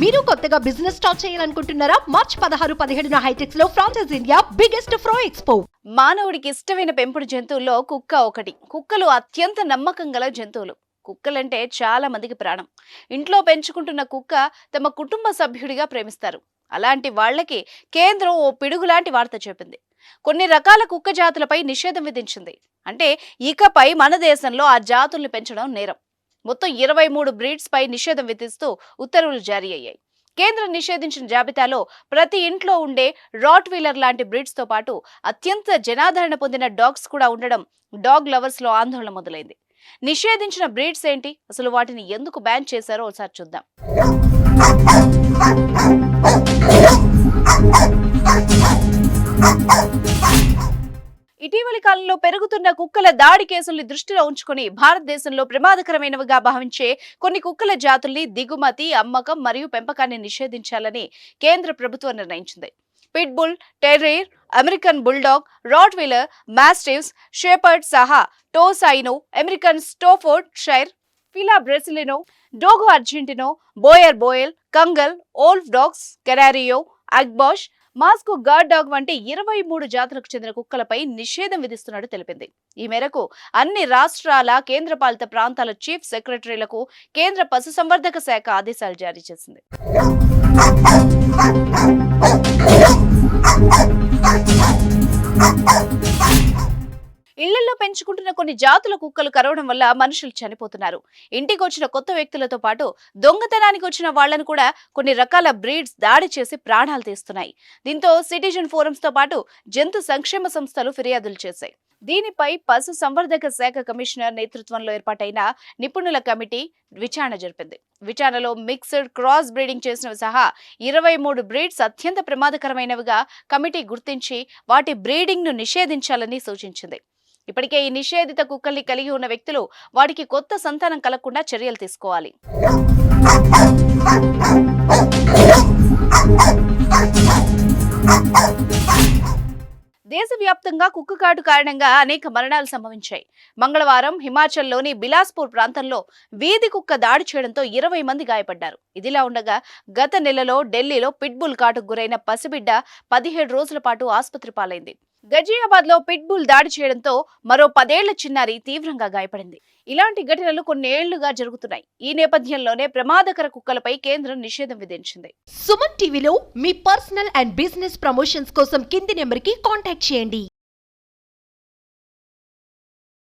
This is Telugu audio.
మీరు కొత్తగా బిజినెస్ స్టార్ట్ చేయాలనుకుంటున్నారా? మార్చ్ 16, 17న హైటెక్స్ లో ఫ్రాన్సెస్ ఇండియా బిగ్గెస్ట్ ఫ్రో ఎక్స్పో. మానవుడికి ఇష్టమైన పెంపుడు జంతువుల్లో కుక్క ఒకటి. కుక్కలు అత్యంత నమ్మకం గల జంతువులు. కుక్కలంటే చాలా మందికి ప్రాణం. ఇంట్లో పెంచుకుంటున్న కుక్క తమ కుటుంబ సభ్యుడిగా ప్రేమిస్తారు. అలాంటి వాళ్ళకి కేంద్రం ఓ పిడుగులాంటి వార్త చెప్పింది. కొన్ని రకాల కుక్క జాతులపై నిషేధం విధించింది. అంటే ఇకపై మన దేశంలో ఆ జాతుల్ని పెంచడం నేరం. మొత్తం 23 బ్రీడ్స్ పై నిషేధం విధిస్తూ ఉత్తర్వులు జారీ అయ్యాయి. కేంద్రం నిషేధించిన జాబితాలో ప్రతి ఇంట్లో ఉండే రాట్ వీలర్ లాంటి బ్రీడ్స్ తో పాటు అత్యంత జనాదరణ పొందిన డాగ్స్ కూడా ఉండడం డాగ్ లవర్స్ లో ఆందోళన మొదలైంది. నిషేధించిన బ్రీడ్స్ ఏంటి, అసలు వాటిని ఎందుకు బ్యాన్ చేశారో ఒకసారి చూద్దాం. ఇటీవలి కాలంలో పెరుగుతున్న కుక్కల దాడి కేసుల్ని దృష్టిలో ఉంచుకొని భారతదేశంలో ప్రమాదకరమైనవిగా భావించే కొన్ని కుక్కల జాతుల్ని దిగుమతి, అమ్మకం మరియు పెంపకాన్ని నిషేధించాలని కేంద్ర ప్రభుత్వం నిర్ణయించింది. Pit bull, terrier, American bulldog, rottweiler, mastiffs, shepherd సహా Tosa Inu, American Staffordshire, Fila Brasileiro, Dogo Argentino, Boerboel, Kangal, wolf dogs, కెరారియో, అగ్బాష్, మాస్కో గార్డ్ డాగ్ వంటి 23 జాతులకు చెందిన కుక్కలపై నిషేధం విధిస్తున్నట్టు తెలిపింది. ఈ మేరకు అన్ని రాష్ట్రాల, కేంద్రపాలిత ప్రాంతాల చీఫ్ సెక్రటరీలకు కేంద్ర పశుసంవర్ధక శాఖ ఆదేశాలు జారీ చేసింది. ఇళ్లలో పెంచుకుంటున్న కొన్ని జాతుల కుక్కలు కరవడం వల్ల మనుషులు చనిపోతున్నారు. ఇంటికి వచ్చిన కొత్త వ్యక్తులతో పాటు దొంగతనానికి వచ్చిన వాళ్లను కూడా కొన్ని రకాల బ్రీడ్స్ దాడి చేసి ప్రాణాలు తీస్తున్నాయి. దీంతో సిటిజన్ ఫోరమ్స్ తో పాటు జంతు సంక్షేమ సంస్థలు ఫిర్యాదులు చేశాయి. దీనిపై పశు సంవర్ధక శాఖ కమిషనర్ నేతృత్వంలో ఏర్పాటైన నిపుణుల కమిటీ విచారణ జరిపింది. విచారణలో మిక్స్డ్, క్రాస్ బ్రీడింగ్ చేసినవి సహా 23 బ్రీడ్స్ అత్యంత ప్రమాదకరమైనవిగా కమిటీ గుర్తించి వాటి బ్రీడింగ్ ను నిషేధించాలని సూచించింది. ఇప్పటికే ఈ నిషేధిత కుక్కల్ని కలిగి ఉన్న వ్యక్తులు వాటికి కొత్త సంతానం కలగకుండా చర్యలు తీసుకోవాలి. దేశవ్యాప్తంగా కుక్క కాటు కారణంగా అనేక మరణాలు సంభవించాయి. మంగళవారం హిమాచల్లోని బిలాస్పూర్ ప్రాంతంలో వీధి కుక్క దాడి చేయడంతో 20 మంది గాయపడ్డారు. ఇదిలా ఉండగా గత నెలలో ఢిల్లీలో పిట్బుల్ కాటుకు గురైన పసిబిడ్డ 17 రోజుల పాటు ఆసుపత్రి పాలైంది. గజియాబాద్ లో పిట్బుల్ దాడి చేయడంతో మరో 10 ఏళ్ల చిన్నారి తీవ్రంగా గాయపడింది. ఇలాంటి ఘటనలు కొన్నేళ్లుగా జరుగుతున్నాయి. ఈ నేపథ్యంలోనే ప్రమాదకర కుక్కలపై కేంద్రం నిషేధం విధించింది. సుమన్ టీవీలో మీ పర్సనల్ అండ్ బిజినెస్ ప్రమోషన్స్ కోసం కింది నెంబర్ కి కాంటాక్ట్ చేయండి.